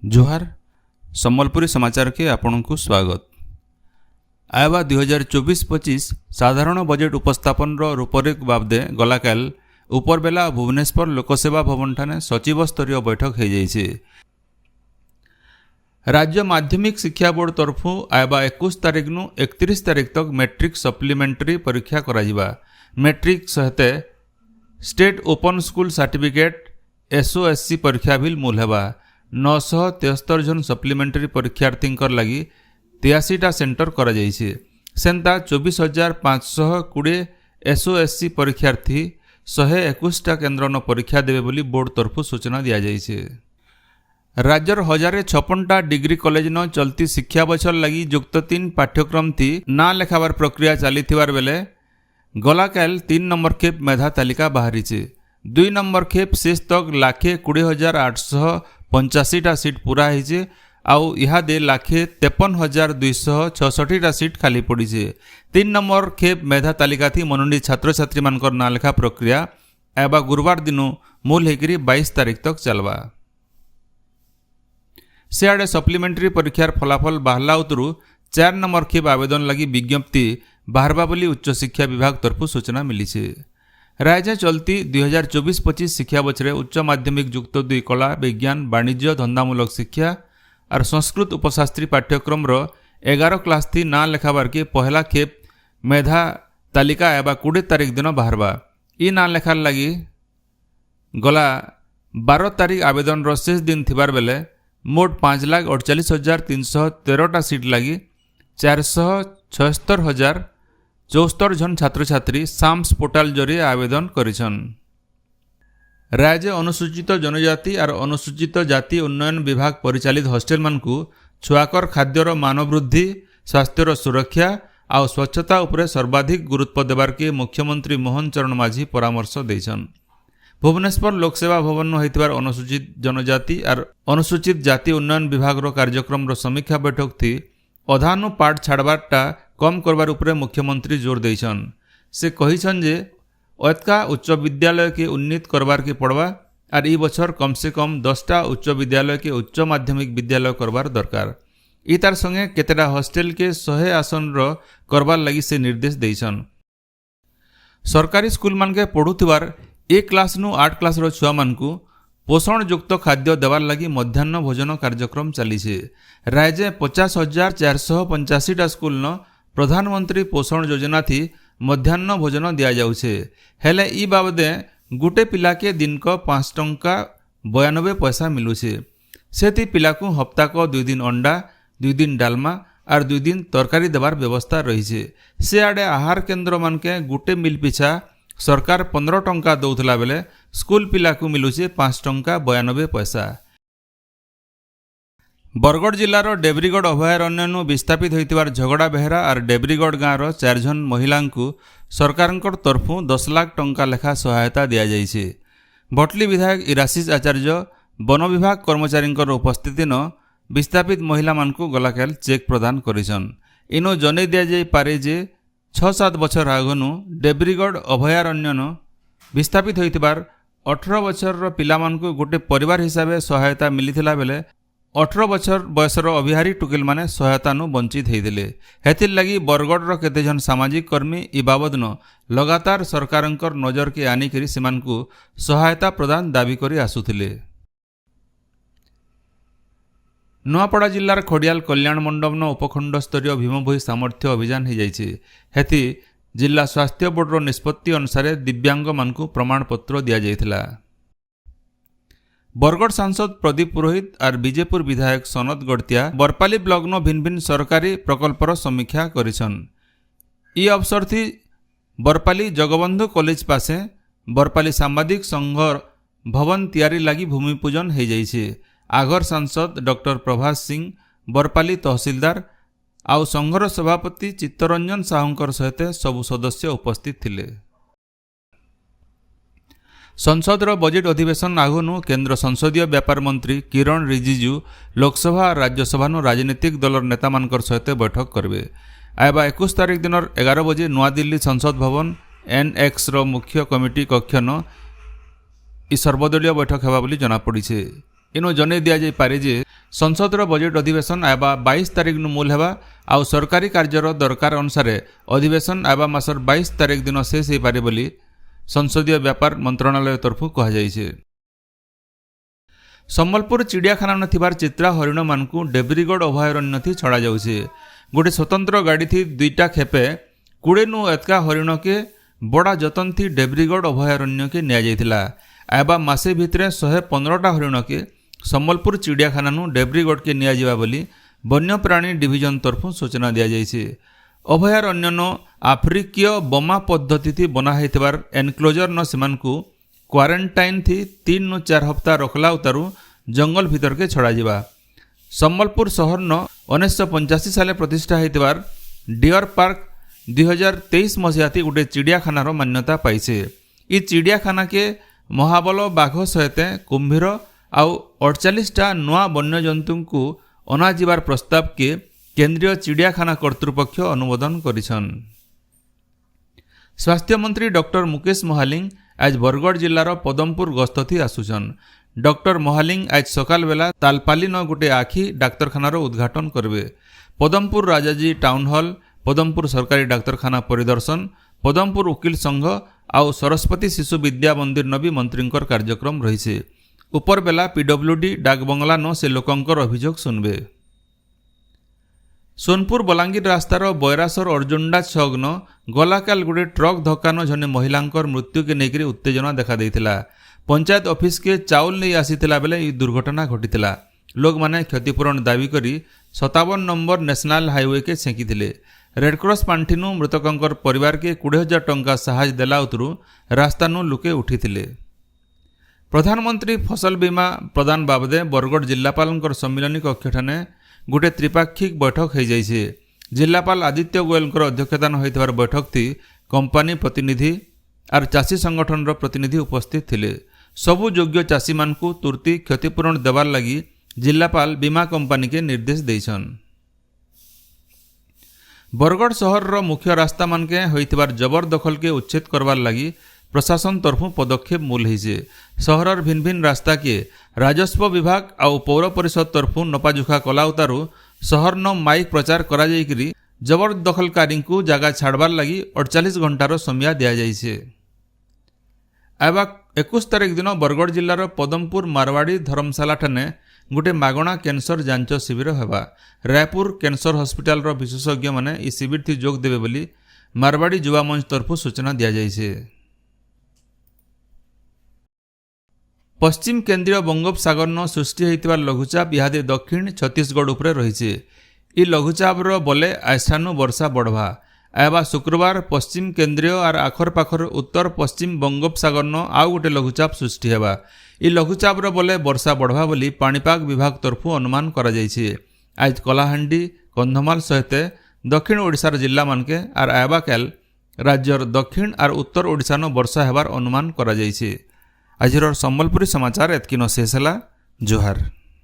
जोहार सम्बलपुरी समाचार के आपण को स्वागत। आयबा 2024-25 साधारण बजेट उपस्थापन रूपरेख बाबदे गलाकाल उपरबेला भुवनेश्वर लोकसेवा भवन ठाने सचिव स्तरीय बैठक हो जाइछे। राज्य माध्यमिक शिक्षा बोर्ड तरफु आयबा 21 तारिख नु 31 तारिख तक मैट्रिक सप्लीमेंटरी परीक्षा कराजिबा। मैट्रिक सहित state open school certificate SOSC परीक्षा भी मूल हेबा। 973 जन सप्लीमेंटरी परीक्षार्थी लगी 83टा सेंटर करा जाइछे। सेंता 24,520 SOSC परीक्षार्थी 121टा केन्द्र न परीक्षा देवे बोली बोर्ड तरफु सूचना दिया जाइछे। राज्यर 1056टा डिग्री कॉलेज न चलती शिक्षा बछर लगी युक्त 3 पाठ्यक्रम थी ना लेखाबार प्रक्रिया चली बेले गलाकाल 3 नंबर खेप मेधा तालिका बाहरी। 2 नंबर खेप शेष तक 1,20,885टा सीट पूरा होइछे। आउ इहादे 1,53,266टा सीट खाली पड़ी। 3 नंबर खेप मेधा तालिका थी मनोनीत छात्र छात्री मानकर ना लेखा प्रक्रिया एबा गुरुवार दिन मूल होकर 22 तारिख तक चलवा। सियाड़े सप्लीमेंटरी परीक्षार फलाफल बाहला उतरू 4 नंबर खेप आवेदन लगी विज्ञप्ति बाहरबा बोली उच्च शिक्षा विभाग तरफु सूचना मिली। राज्य चलती 2024-25 शिक्षा बछरे उच्च माध्यमिक युक्त 2 कला विज्ञान वाणिज्य धंदामूलक शिक्षा और संस्कृत उपशास्त्री पाठ्यक्रम 11 क्लास थी ना लेखाबार के पहला खेप मेधा तालिका एवं 20 तारिख दिन बाहरबा। इ ना लेखार लगी गला 12 तारिख आवेदन शेष दिन थिबार बेले मोट 5,48,313टा सीट लगी 476,074 जन छात्र छात्री साम्स पोर्टाल जरिए आवेदन करिछन। राज्य अनुसूचित जनजाति और अनुसूचित जाति उन्नयन विभाग परिचालित हॉस्टेल मानकु छुआकर खाद्यर मान वृद्धि स्वास्थ्यर सुरक्षा और स्वच्छता उपरे सर्वाधिक गुरुत्व देवार के मुख्यमंत्री मोहन चरण माझी परामर्श देछन। भुवनेश्वर लोकसेवा भवन होइतिबार अनुसूचित जनजाति और अनुसूचित जाति उन्नयन विभाग कार्यक्रम समीक्षा बैठक थी अधानु पाठ छाड़बारटा कम करबार उपरे मुख्यमंत्री जोर देछन। से कहिछन जे अतका उच्च विद्यालय के उन्नीत करबार के पड़वा और ई बछर कम से कम 10टा उच्च विद्यालय के उच्च माध्यमिक विद्यालय करबार दरकार। ई तार संगे केतेटा हॉस्टेल के 100 आसन करबार लगी से निर्देश देछन। सरकारी स्कूल मान के पढ़ुथिबार 1 क्लास नु 8 क्लास छुआ मानकु पोषण युक्त खाद्य देवार लगी मध्याह्न भोजन कार्यक्रम चली। राज्य 50,485टा स्कूल न प्रधानमंत्री पोषण योजना थी मध्याह्न भोजन दिया जाउछे। हेले ई बाबदे गुटे पिला के दिन को 5 टंका 92 पैसा मिलुछे। सेति पिला को हफ्ता को 2 दिन अंडा 2 दिन डालमा और 2 दिन तरकारी देवार व्यवस्था रही। से आड़े आहार केन्द्र मान के गुटे मिल पिछा सरकार 15 टंका दौथला बेले स्कूल पिला को मिलुछे 5 टंका 92 पैसा। बरगढ़ जिलार डेब्रीगढ़ अभयारण्य विस्थापित होइतिबार झगड़ा बेहरा और डेब्रीगढ़ गाँवर 4 जन महिला सरकार तरफु 10 लाख टंका लेखा सहायता दि जाइछे। भटली विधायक इराशीष आचार्य वन विभाग कर्मचारी उपस्थिति न विस्थापित महिला मानकु गलाकाल चेक प्रदान करिछन। इनो जनै दिया जाय पारे जे 6-7 बछर आगनु डेब्रीगढ़ अभयारण्य विस्थापित होइतिबार 18 बछर पिला मानकु गोटे परिवार हिसाब से सहायता मिलिथिला बेले 18 बछर बयसर अभिहारी टुकेल माने सहायता वंचित होते। हेतिर लगी बरगढ़ केते जन सामाजिक कर्मी इ बाबद लगातार सरकार नजर के आनिकरी सेमानकु सहायता प्रदान दाबी करी आसुथिले। नुआपड़ा जिलार खड़ियाल कल्याण मंडप उपखंड स्तरीय भीमभोई सामर्थ्य अभियान हो जाइछे। हेति जिला स्वास्थ्य बोर्ड निष्पत्ति अनुसार दिव्यांग मानकु प्रमाणपत्र दिया जाइथिला। बरगढ़ सांसद प्रदीप पुरोहित और बीजेपुर विधायक सनत गड़तिया बरपाली ब्लॉक न भिन्न भिन्न सरकारी प्रकल्पर समीक्षा करिछन। इ अवसर थी बरपाली जगबंधु कॉलेज पासे बरपाली सांबादिक संघ भवन तैयारी लगी भूमिपूजन हो जाइछे। आगर सांसद डॉक्टर प्रभास सिंह बरपाली तहसीलदार आउ संघर सभापति चित्तरंजन साहुंकर सहित सबु सदस्य उपस्थित थिले। संसदर बजेट अधिवेशन आगनु केंद्र संसदीय व्यापार मंत्री किरण रिजिजू लोकसभा और राज्यसभा राजनीतिक दलर नेता मानकर सहित बैठक करेंगे। आयबा 21 तारिख दिन 11 बजे नवा दिल्ली संसद भवन NX मुख्य कमिटी कक्ष न सर्वदलीय बैठक होगा जनापड़ी। इनो जनै दिया जाय पारे जे संसदर बजेट अधिवेशन आयबा 22 तारिख नु मूल हेबा आउ सरकारी कार्यर दरकार अनुसार अधिवेशन आयबा मासर 22 तारिख दिन शेष हो पारे बोली संसदीय व्यापार मंत्रणालय तरफ कहा जायछे। सम्बलपुर चिड़ियाखाना नथिबार चित्रा हरिण मानकु डेब्रीगढ़ अभयारण्य थी छड़ा जाउछे। गोटे स्वतंत्र गाड़ी थी 2टा खेपे 20 नु एतका हरिण के बड़ा जतन थी डेब्रीगढ़ अभयारण्य के निया जायतिला। आयबा मासे भितरे 115टा हरिण के सम्बलपुर चिड़ियाखाना नु डेब्रीगढ़ के निया जिबा बोली वन्यप्राणी डिविजन तरफ सूचना दिया जायछे। अभयारण्य न आफ्रिकीय बोमा पद्धति थी बना हेतिबार एनक्लोजर न सेमानकु क्वारंटाइन थी 3 नु 4 हफ्ता रखला उतारू जंगल भीतर के छड़ा जिबा। सम्बलपुर शहर न 1985 साले प्रतिष्ठा हेतिबार डियर पार्क 2023 मसीहा थी गोटे चिड़ियाखानार मान्यता पाइछे। ई चिड़ियाखाना के महाबल बाघ सहित कुंभीर आउ 48टा नुआ वन्यजंतु को अना जिबार प्रस्ताव के केंद्रीय चिड़ियाखाना कर्तृपक्ष अनुमोदन करिछन। स्वास्थ्य मंत्री डॉक्टर मुकेश महालिंग आज बरगढ़ जिलार पदमपुर गस्त थी आसुछन। डॉक्टर महालिंग आज सकाल बेला तालपाली न गोटे आखि डाक्तरखानार उद्घाटन करबे। पदमपुर राजाजी टाउन हॉल, पदमपुर सरकारी डाक्तरखाना परिदर्शन, पदमपुर वकील संघ आउ सरस्वती शिशु विद्या मंदिर न भी मंत्रींकर कार्यक्रम रही। ऊपर बेला पीडब्ल्यूडी डाक बंगला न से लोकंकर अभियोग सुनबे। सोनपुर बलांगीर रास्तार बयरासर अर्जुंडा छग न गलाकाल गोटे ट्रक धक्का न जने महिलांकर मृत्यु के नेकरी उत्तेजना देखा देइथिला। पंचायत ऑफिस के चाउल नहीं आसीथिला बेले ई दुर्घटना घटिथिला। लोग माने क्षतिपूरण दाबी करी 57 नंबर नेशनल हाईवे के छेकिथिले। रेडक्रॉस पांठिनु मृतकंकर परिवार के 20,000 टंका सहाय देला उतरू रास्तानु लुके उठिथिले। प्रधानमंत्री फसल बीमा प्रदान बाबदे बरगढ़ जिलापालंकर सम्मिलनी कक्षठाने गोटे त्रिपाक्षिक बैठक हो जाइए। जिलापाल आदित्य गोयलकर अध्यक्षतान होइथिबार बैठक थी कंपानी प्रतिनिधि आर चाषी संगठन प्रतिनिधि उपस्थित थिले। सबु योग्य चाषी मानकु तुरती क्षतिपूरण देवार लगी जिलापाल बीमा कंपानी के निर्देश देइछन। बरगढ़ शहर मुख्य रास्ता मानके होइथिबार जबरदखल के उच्छेद करवार लगी प्रशासन तरफ पदक्षेप मूल होइछे। शहरर भिन्न भिन्न रास्ता के राजस्व विभाग आउ पौर परिषद तरफ नपाजुखा कला उतारू शहर न माइक प्रचार करा जाइकरी जबरदखलकारी को जगह छाड़बार लगी 48 घंटार समय दिया जाइछे। आबा 21 तारिख दिन बरगढ़ जिलार पदमपुर मारवाड़ी धर्मशाला ठाने गोटे मागणा कैंसर जांच शिविर हेबा। रायपुर कैंसर हॉस्पिटल विशेषज्ञ माने ई शिविर थी जोग देबे बोली मारवाड़ी युवा मंच तरफ सूचना दिया जाइछे। पश्चिम केंद्रीय बंगोपसागर न सृष्टि होइतिबा लघुचाप इहादे दक्षिण छत्तीसगढ़ उपरे रहिछे। ई लघुचापर बोले आइसानु वर्षा बढ़वा। आयबा शुक्रवार पश्चिम केंद्रीय और आखर पाखर उत्तर पश्चिम बंगोपसागर न आउ गोटे लघुचाप सृष्टि हेबा। ई लघुचापर बोले वर्षा बढ़वा बोली पाणीपाग विभाग तरफ अनुमान करा जाइछे। आज कलाहांडी कंधमाल सहित दक्षिण ओडिशार जिला मानके और आयबा काल राज्यर दक्षिण और उत्तर ओडिशा न वर्षा हेबार अनुमान करा जाइछे। आजिर सम्बलपुरी समाचार एतकिन शेष होला। जोहार।